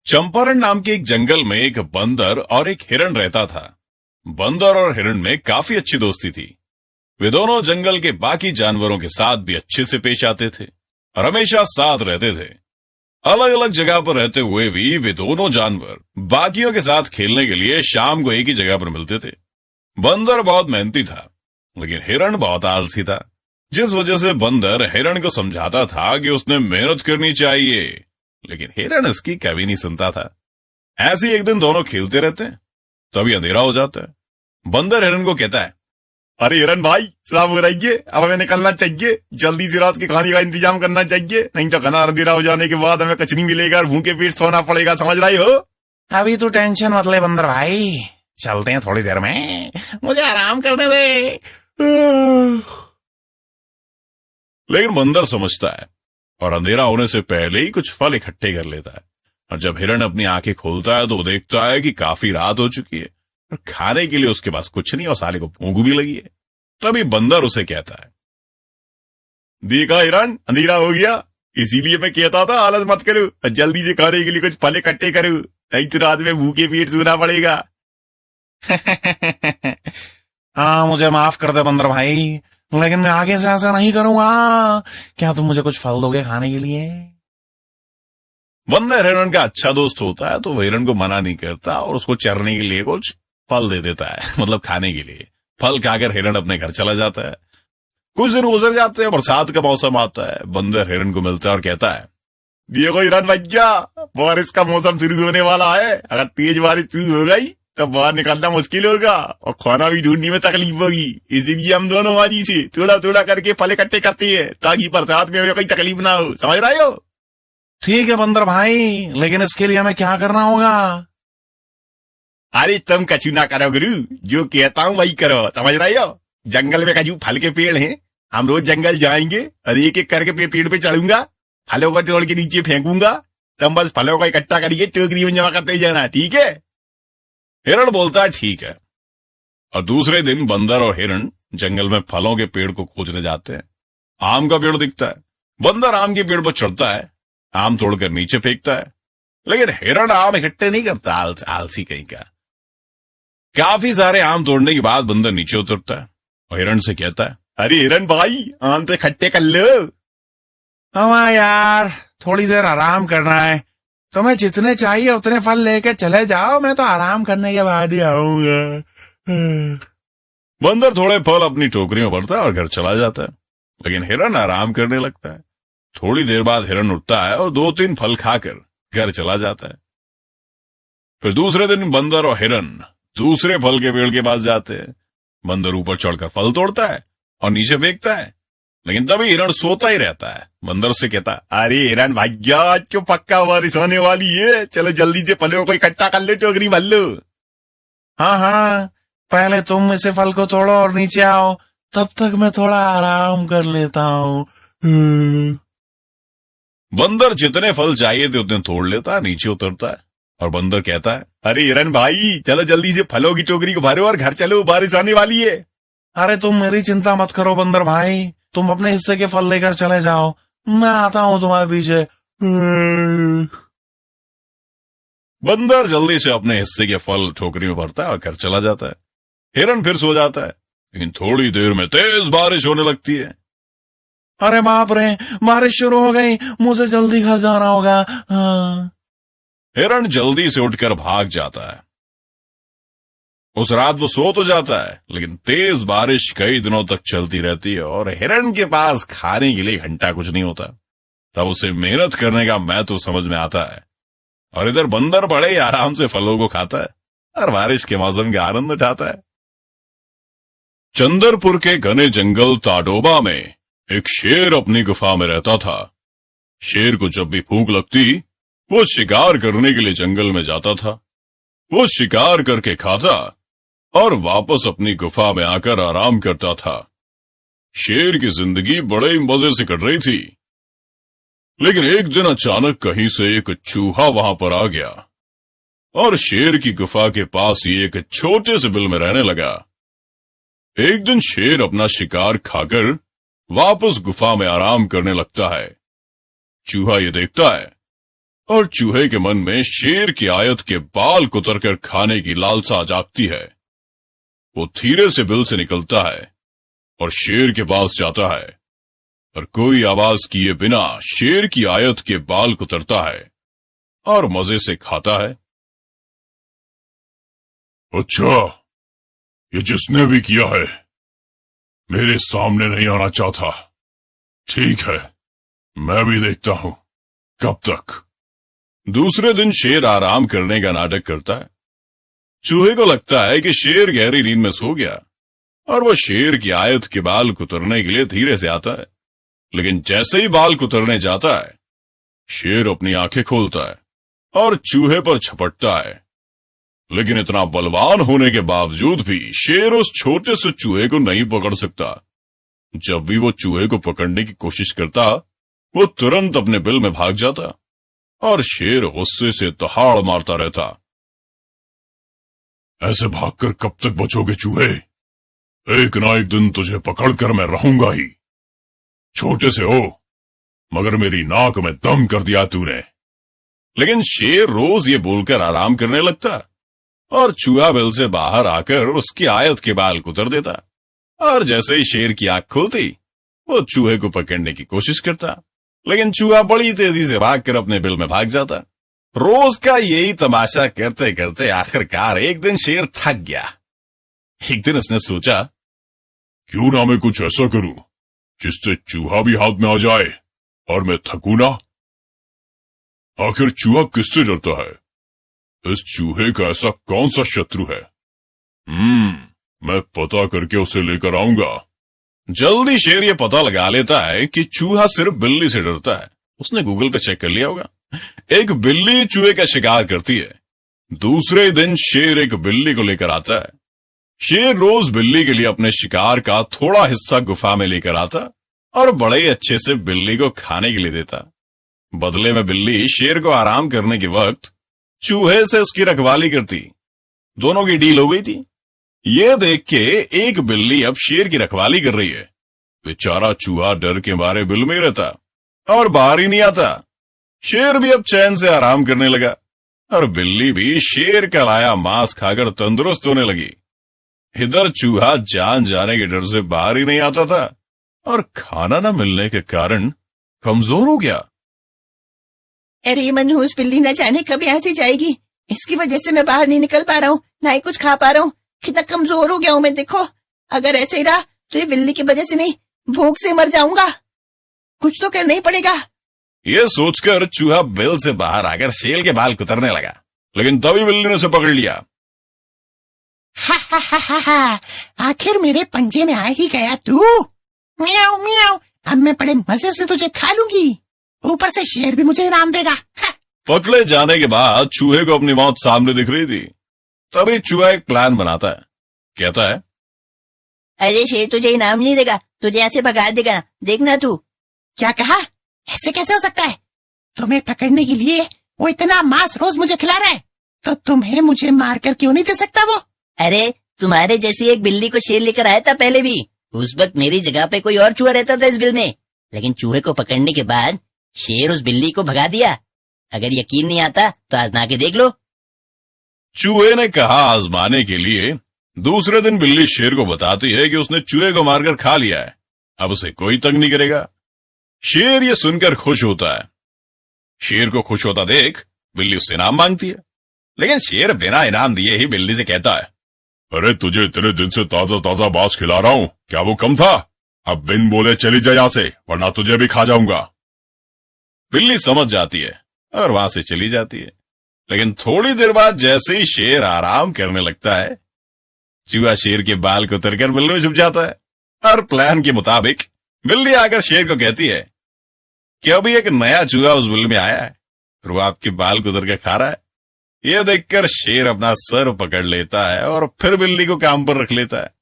चंपारण नाम के एक जंगल में एक बंदर और एक हिरण रहता था। बंदर और हिरण में काफी अच्छी दोस्ती थी। वे दोनों जंगल के बाकी जानवरों के साथ भी अच्छे से पेश आते थे और हमेशा साथ रहते थे। अलग अलग जगह पर रहते हुए भी वे दोनों जानवर बाकियों के साथ खेलने के लिए शाम को एक ही जगह पर मिलते थे। बंदर बहुत मेहनती था, लेकिन हिरण बहुत आलसी था, जिस वजह से बंदर हिरण को समझाता था कि उसने मेहनत करनी चाहिए, लेकिन हिरण इसकी कभी नहीं सुनता था। ऐसे एक दिन दोनों खेलते रहते हैं, तभी अंधेरा हो जाता है। बंदर हिरण को कहता है, अरे हिरण भाई साफ हो रही है, अब हमें निकलना चाहिए, जल्दी से रात की खाने का इंतजाम करना चाहिए, नहीं तो घना अंधेरा हो जाने के बाद हमें कुछ नहीं मिलेगा और भूखे पेट सोना पड़ेगा, समझ रही हो? अभी तो टेंशन मत ले बंदर भाई, चलते हैं थोड़ी देर में, मुझे आराम करने दे। लेकिन बंदर समझता है और अंधेरा होने से पहले ही कुछ फल इकट्ठे कर लेता है। और जब हिरण अपनी आंखें खोलता है तो वो देखता है कि काफी रात हो चुकी है और खाने के लिए उसके पास कुछ नहीं और साले को भूख भी लगी है। तभी बंदर उसे कहता है, देखा हिरण, अंधेरा हो गया, इसीलिए मैं कहता था आलस मत करो, जल्दी से खाने के लिए कुछ फल इकट्ठे करो, नहीं तो रात में भूखे पेट सोना पड़ेगा। हाँ, मुझे माफ कर दे बंदर भाई, लेकिन मैं आगे से ऐसा नहीं करूंगा। क्या तुम मुझे कुछ फल दोगे खाने के लिए? बंदर हिरण का अच्छा दोस्त होता है तो वह हिरण को मना नहीं करता और उसको चरने के लिए कुछ फल दे देता है, मतलब खाने के लिए। फल खाकर हिरण अपने घर चला जाता है। कुछ दिन गुजर जाते हैं, बरसात का मौसम आता है। बंदर हिरण को मिलता है और कहता है, देखो हिरण भैया, बारिश का मौसम शुरू होने वाला है, अगर तेज बारिश शुरू हो गई तो बाहर निकलना मुश्किल होगा और खाना भी ढूंढने में तकलीफ होगी, इसीलिए हम दोनों हमारी से थोड़ा थोड़ा करके फल इकट्ठे करते हैं ताकि बरसात में कोई तकलीफ ना हो, समझ रहे हो? ठीक है बंदर भाई, लेकिन इसके लिए हमें क्या करना होगा? अरे तुम कछु ना करो गुरु, जो कहता हूँ वही करो, समझ रहे हो? जंगल में कछु फल के पेड़ हैं, हम रोज जंगल जाएंगे और एक एक करके पेड़ पे चढ़ूंगा, फलों को तोड़ के नीचे फेंकूंगा, तुम बस फलों को इकट्ठा करिए, टोकरी में जमा करते जाना, ठीक है? हिरण बोलता है ठीक है। और दूसरे दिन बंदर और हिरण जंगल में फलों के पेड़ को खोजने जाते हैं। आम का पेड़ दिखता है। बंदर आम के पेड़ पर चढ़ता है, आम तोड़कर नीचे फेंकता है, लेकिन हिरण आम इकट्ठे नहीं करता, आलसी कहीं का। काफी सारे आम तोड़ने के बाद बंदर नीचे उतरता है और हिरण से कहता है, अरे हिरण भाई, आम तो इकट्ठे कर लो। हाँ यार, थोड़ी देर आराम करना है, तुम्हें जितने चाहिए उतने फल लेके चले जाओ, मैं तो आराम करने के बाद ही आऊंगा। बंदर थोड़े फल अपनी टोकरी में भरता है और घर चला जाता है, लेकिन हिरण आराम करने लगता है। थोड़ी देर बाद हिरण उठता है और 2-3 फल खाकर घर चला जाता है। फिर दूसरे दिन बंदर और हिरण दूसरे फल के पेड़ के पास जाते हैं। बंदर ऊपर चढ़कर फल तोड़ता है और नीचे फेंकता है, लेकिन तभी हिरण सोता ही रहता है। बंदर से कहता, अरे हिरण भैया, आज तो पक्का बारिश होने वाली है, चलो जल्दी से फलों को इकट्ठा कर लो, टोकरी भर लो। हाँ हाँ, पहले तुम इसे फल को तोड़ो और नीचे आओ, तब तक मैं थोड़ा आराम कर लेता हूँ। बंदर जितने फल चाहिए थे उतने तोड़ लेता है, नीचे उतरता है और बंदर कहता है, अरे हिरण भाई, चलो जल्दी से फलों की टोकरी को भरो और घर चलो, बारिश आने वाली है। अरे तुम मेरी चिंता मत करो बंदर भाई, तुम अपने हिस्से के फल लेकर चले जाओ, मैं आता हूँ तुम्हारे पीछे। बंदर जल्दी से अपने हिस्से के फल टोकरी में भरता है और घर चला जाता है। हिरण फिर सो जाता है, लेकिन थोड़ी देर में तेज बारिश होने लगती है। अरे बाप रे, बारिश शुरू हो गई, मुझे जल्दी घर जाना होगा। हाँ। हिरण जल्दी से उठकर भाग जाता है। उस रात वो सो तो जाता है, लेकिन तेज बारिश कई दिनों तक चलती रहती है और हिरण के पास खाने के लिए घंटा कुछ नहीं होता। तब उसे मेहनत करने का महत्व समझ में आता है और इधर बंदर बड़े आराम से फलों को खाता है और बारिश के मौसम का आनंद उठाता है। चंदरपुर के घने जंगल ताडोबा में एक शेर अपनी गुफा में रहता था। शेर को जब भी भूख लगती, वो शिकार करने के लिए जंगल में जाता था। वो शिकार करके खाता और वापस अपनी गुफा में आकर आराम करता था। शेर की जिंदगी बड़े ही मजे से कट रही थी, लेकिन एक दिन अचानक कहीं से एक चूहा वहां पर आ गया और शेर की गुफा के पास ही एक छोटे से बिल में रहने लगा। एक दिन शेर अपना शिकार खाकर वापस गुफा में आराम करने लगता है। चूहा ये देखता है और चूहे के मन में शेर की आयत के बाल कुतर कर खाने की लालसा जागती है। वो धीरे से बिल से निकलता है और शेर के पास जाता है और कोई आवाज किए बिना शेर की आयत के बाल कुतरता है और मजे से खाता है। अच्छा, ये जिसने भी किया है मेरे सामने नहीं आना चाहता। ठीक है, मैं भी देखता हूं कब तक। दूसरे दिन शेर आराम करने का नाटक करता है। चूहे को लगता है कि शेर गहरी नींद में सो गया और वो शेर की आयत के बाल कुतरने के लिए धीरे से आता है, लेकिन जैसे ही बाल कुतरने जाता है शेर अपनी आंखें खोलता है और चूहे पर झपटता है। लेकिन इतना बलवान होने के बावजूद भी शेर उस छोटे से चूहे को नहीं पकड़ सकता। जब भी वो चूहे को पकड़ने की कोशिश करता वो तुरंत अपने बिल में भाग जाता और शेर गुस्से से दहाड़ मारता रहता। ऐसे भागकर कब तक बचोगे चूहे? एक ना एक दिन तुझे पकड़कर मैं रहूंगा ही। छोटे से हो मगर मेरी नाक में दम कर दिया तूने। लेकिन शेर रोज ये बोलकर आराम करने लगता और चूहा बिल से बाहर आकर उसकी आयत के बाल कुतर देता और जैसे ही शेर की आंख खुलती वो चूहे को पकड़ने की कोशिश करता, लेकिन चूहा बड़ी तेजी से भागकर अपने बिल में भाग जाता। रोज का यही तमाशा करते करते आखिरकार एक दिन शेर थक गया। एक दिन उसने सोचा, क्यों ना मैं कुछ ऐसा करूं जिससे चूहा भी हाथ में आ जाए और मैं थकूं ना। आखिर चूहा किससे डरता है? इस चूहे का ऐसा कौन सा शत्रु है? मैं पता करके उसे लेकर आऊंगा। जल्दी शेर ये पता लगा लेता है कि चूहा सिर्फ बिल्ली से डरता है। उसने गूगल पे चेक कर लिया होगा। एक बिल्ली चूहे का शिकार करती है। दूसरे दिन शेर एक बिल्ली को लेकर आता है। शेर रोज बिल्ली के लिए अपने शिकार का थोड़ा हिस्सा गुफा में लेकर आता और बड़े अच्छे से बिल्ली को खाने के लिए देता। बदले में बिल्ली शेर को आराम करने के वक्त चूहे से उसकी रखवाली करती। दोनों की डील हो गई थी। ये देख के एक बिल्ली अब शेर की रखवाली कर रही है। बेचारा चूहा डर के मारे बिल में रहता और बाहर ही नहीं आता। शेर भी अब चैन से आराम करने लगा और बिल्ली भी शेर का लाया मांस खाकर तंदुरुस्त होने लगी। इधर चूहा जान जाने के डर से बाहर ही नहीं आता था और खाना न मिलने के कारण कमजोर हो गया। अरे मनहूस बिल्ली न जाने कब यहाँ से जाएगी। इसकी वजह से मैं बाहर नहीं निकल पा रहा हूँ, ना ही कुछ खा पा रहा हूँ। कितना कमजोर हो गया हूँ मैं। देखो, अगर ऐसे ही रहा तो ये बिल्ली की वजह से नहीं, भूख से मर जाऊंगा। कुछ तो करना ही पड़ेगा। ये सोचकर चूहा बिल से बाहर आकर शेर के बाल कुतरने लगा, लेकिन तभी बिल्ली ने उसे पकड़ लिया। हा हा हा हा हा, आखिर मेरे पंजे में आ ही गया तू। म्याऊ म्याऊ, अब मैं बड़े मजे से तुझे खा लूंगी। ऊपर से शेर भी मुझे इनाम देगा। पकड़े जाने के बाद चूहे को अपनी मौत सामने दिख रही थी। तभी चूहा एक प्लान बनाता है। कहता है, अरे शेर तुझे इनाम नहीं देगा, तुझे यहाँ से भगा देगा। देखना तू। क्या कहा? ऐसे कैसे हो सकता है? तुम्हें पकड़ने के लिए वो इतना मांस रोज मुझे खिला रहा है, तो तुम्हें मुझे मारकर क्यों नहीं दे सकता वो? अरे तुम्हारे जैसी एक बिल्ली को शेर लेकर आया था पहले भी। उस वक्त मेरी जगह पे कोई और चूहा रहता था इस बिल में, लेकिन चूहे को पकड़ने के बाद शेर उस बिल्ली को भगा दिया। अगर यकीन नहीं आता तो आजमा के देख लो। चूहे ने कहा आजमाने के लिए। दूसरे दिन बिल्ली शेर को बताती है कि उसने चूहे को मारकर खा लिया है, अब उसे कोई तंग नहीं करेगा। शेर ये सुनकर खुश होता है। शेर को खुश होता देख बिल्ली उससे इनाम मांगती है, लेकिन शेर बिना इनाम दिए ही बिल्ली से कहता है, अरे तुझे इतने दिन से ताजा ताजा मांस खिला रहा हूं, क्या वो कम था? अब बिन बोले चली जा यहाँ से, वरना तुझे भी खा जाऊंगा। बिल्ली समझ जाती है और वहां से चली जाती है। लेकिन थोड़ी देर बाद जैसे ही शेर आराम करने लगता है, चूहा शेर के बाल को उतरकर बिल्ली में छुप जाता है और प्लान के मुताबिक बिल्ली आकर शेर को कहती है कि अभी एक नया चूहा उस बिल में आया है और वो आपके बाल को उतर के खा रहा है। यह देखकर शेर अपना सर पकड़ लेता है और फिर बिल्ली को काम पर रख लेता है।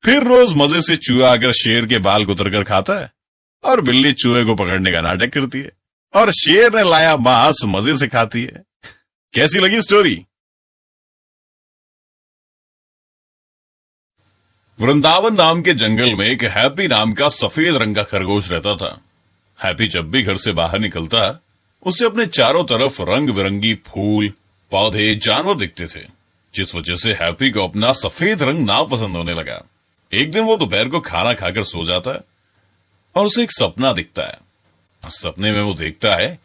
फिर रोज मजे से चूहा आकर शेर के बाल को उतर कर खाता है और बिल्ली चूहे को पकड़ने का नाटक करती है और शेर ने लाया मांस मजे से खाती है। कैसी लगी स्टोरी? वृंदावन नाम के जंगल में एक हैप्पी नाम का सफेद रंग का खरगोश रहता था। हैप्पी जब भी घर से बाहर निकलता उसे अपने चारों तरफ रंग बिरंगी फूल, पौधे, जानवर दिखते थे, जिस वजह से हैप्पी को अपना सफेद रंग ना पसंद होने लगा। एक दिन वो दोपहर को खाना खाकर सो जाता है और उसे एक सपना दिखता है। और सपने में वो देखता है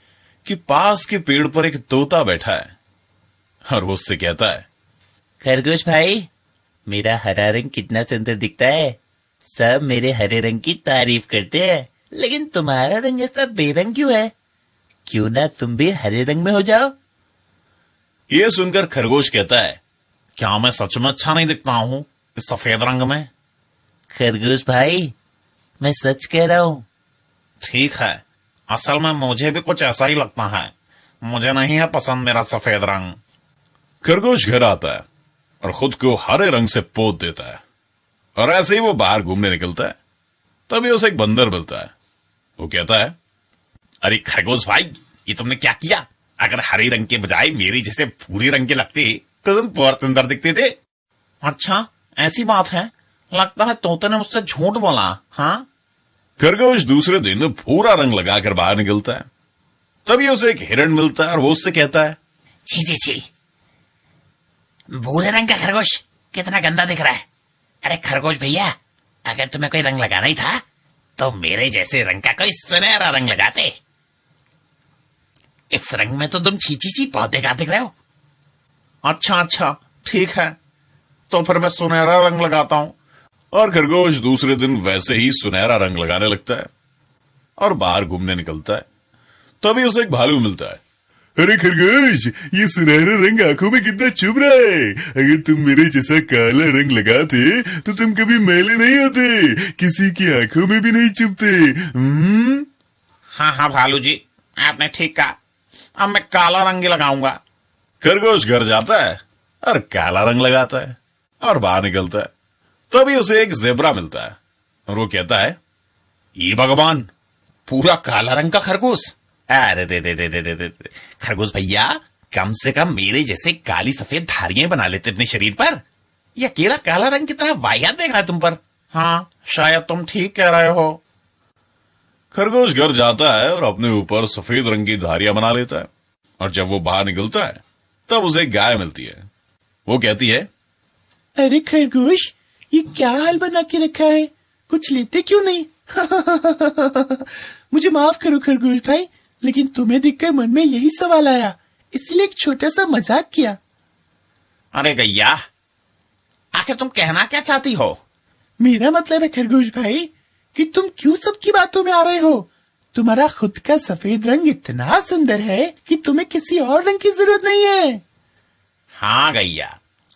कि पास के पेड़ पर एक तोता बैठा है और वो उससे कहता है, खरगोश भाई, मेरा हरा रंग कितना सुंदर दिखता है। सब मेरे हरे रंग की तारीफ करते हैं, लेकिन तुम्हारा रंग ऐसा बेरंग क्यों है? क्यों ना तुम भी हरे रंग में हो जाओ? ये सुनकर खरगोश कहता है, क्या मैं सच में अच्छा नहीं दिखता हूँ इस सफेद रंग में? खरगोश भाई, मैं सच कह रहा हूँ। ठीक है, असल में मुझे भी कुछ ऐसा ही लगता है। मुझे नहीं है पसंद मेरा सफेद रंग। खरगोश घर आता है और खुद को हरे रंग से पोत देता है और ऐसे ही वो बाहर घूमने निकलता है। तभी उसे एक बंदर मिलता है। वो कहता है, अरे खरगोश भाई, ये तुमने क्या किया? अगर हरे रंग के बजाय मेरे जैसे भूरे रंग के लगते तो तुम बहुत सुंदर दिखते थे। अच्छा, ऐसी बात है? लगता है तोते ने मुझसे झूठ बोला। हाँ, खरगोश दूसरे दिन भूरा रंग लगाकर बाहर निकलता है। तभी उसे एक हिरण मिलता है और वो उससे कहता है, छी छी छी, भूरे रंग का खरगोश कितना गंदा दिख रहा है। अरे खरगोश भैया, अगर तुम्हें कोई रंग लगाना ही था तो मेरे जैसे रंग का कोई सुनहरा रंग लगाते। इस रंग में तो तुम छीची सी बहुत बेकार दिख रहे हो। अच्छा, ठीक है, तो फिर मैं सुनहरा रंग लगाता हूँ। और खरगोश दूसरे दिन वैसे ही सुनहरा रंग लगाने लगता है और बाहर घूमने निकलता है। तभी उसे एक भालू मिलता है। अरे खरगोश, ये सुनहरा रंग आंखों में कितना चुभ रहा है। अगर तुम मेरे जैसा काला रंग लगाते तो तुम कभी मैले नहीं होते, किसी की आंखों में भी नहीं चुभते। हाँ भालू जी, आपने ठीक कहा। अब मैं काला रंग ही लगाऊंगा। खरगोश घर जाता है और काला रंग लगाता है और बाहर निकलता है। तभी उसे एक जेब्रा मिलता है और वो कहता है, ये भगवान, पूरा काला रंग का खरगोश। अरे रे, खरगोश भैया, कम से कम मेरे जैसे काली सफेद धारियां बना लेते अपने शरीर पर। यह अकेला काला रंग की तरह वाहियात देख रहा है तुम पर। हाँ, शायद तुम ठीक कह रहे हो। खरगोश घर जाता है और अपने ऊपर सफेद रंग की धारियां बना लेता है। और जब वो बाहर निकलता है तब उसे एक गाय मिलती है। वो कहती है, अरे खरगोश, ये क्या हाल बना के रखा है? कुछ लेते क्यों नहीं? मुझे माफ करो खरगोश भाई, लेकिन तुम्हें देखकर मन में यही सवाल आया, इसलिए एक छोटा सा मजाक किया। अरे गैया, आखिर तुम कहना क्या चाहती हो? मेरा मतलब है खरगोश भाई कि तुम क्यों सबकी बातों में आ रहे हो? तुम्हारा खुद का सफेद रंग इतना सुंदर है कि तुम्हें किसी और रंग की जरूरत नहीं है। हाँ गैया,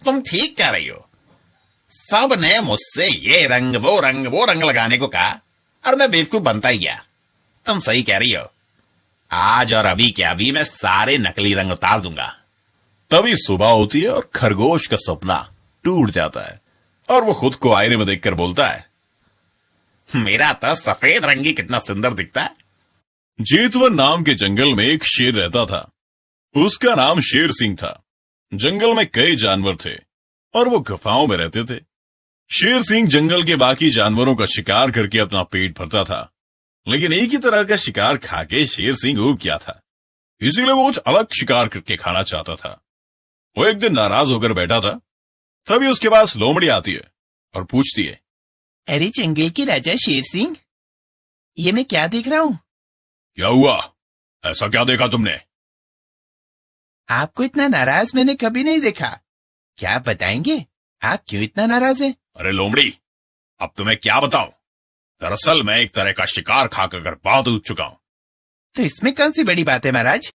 तुम ठीक कह रही हो। सब ने मुझसे ये रंग वो रंग लगाने को कहा और मैं बेवकूफ बनता ही गया। तुम सही कह रही हो। आज और अभी के अभी मैं सारे नकली रंग उतार दूंगा। तभी सुबह होती है और खरगोश का सपना टूट जाता है और वो खुद को आईने में देखकर बोलता है, मेरा तो सफेद रंग ही कितना सुंदर दिखता है। जेतवन नाम के जंगल में एक शेर रहता था। उसका नाम शेर सिंह था। जंगल में कई जानवर थे और वो गुफाओं में रहते थे। शेर सिंह जंगल के बाकी जानवरों का शिकार करके अपना पेट भरता था, लेकिन एक ही तरह का शिकार खाके शेर सिंह ऊब गया था। इसीलिए वो कुछ अलग शिकार करके खाना चाहता था। वो एक दिन नाराज होकर बैठा था। तभी उसके पास लोमड़ी आती है और पूछती है, अरे जंगल के राजा शेर सिंह, ये मैं क्या देख रहा हूँ? क्या हुआ? ऐसा क्या देखा तुमने? आपको इतना नाराज मैंने कभी नहीं देखा। क्या आप बताएंगे, आप क्यों इतना नाराज हैं? अरे लोमड़ी, अब तुम्हें क्या बताऊं? दरअसल मैं एक तरह का शिकार खाकर बहुत ऊब चुका हूं। तो इसमें कौन सी बड़ी बात है महाराज?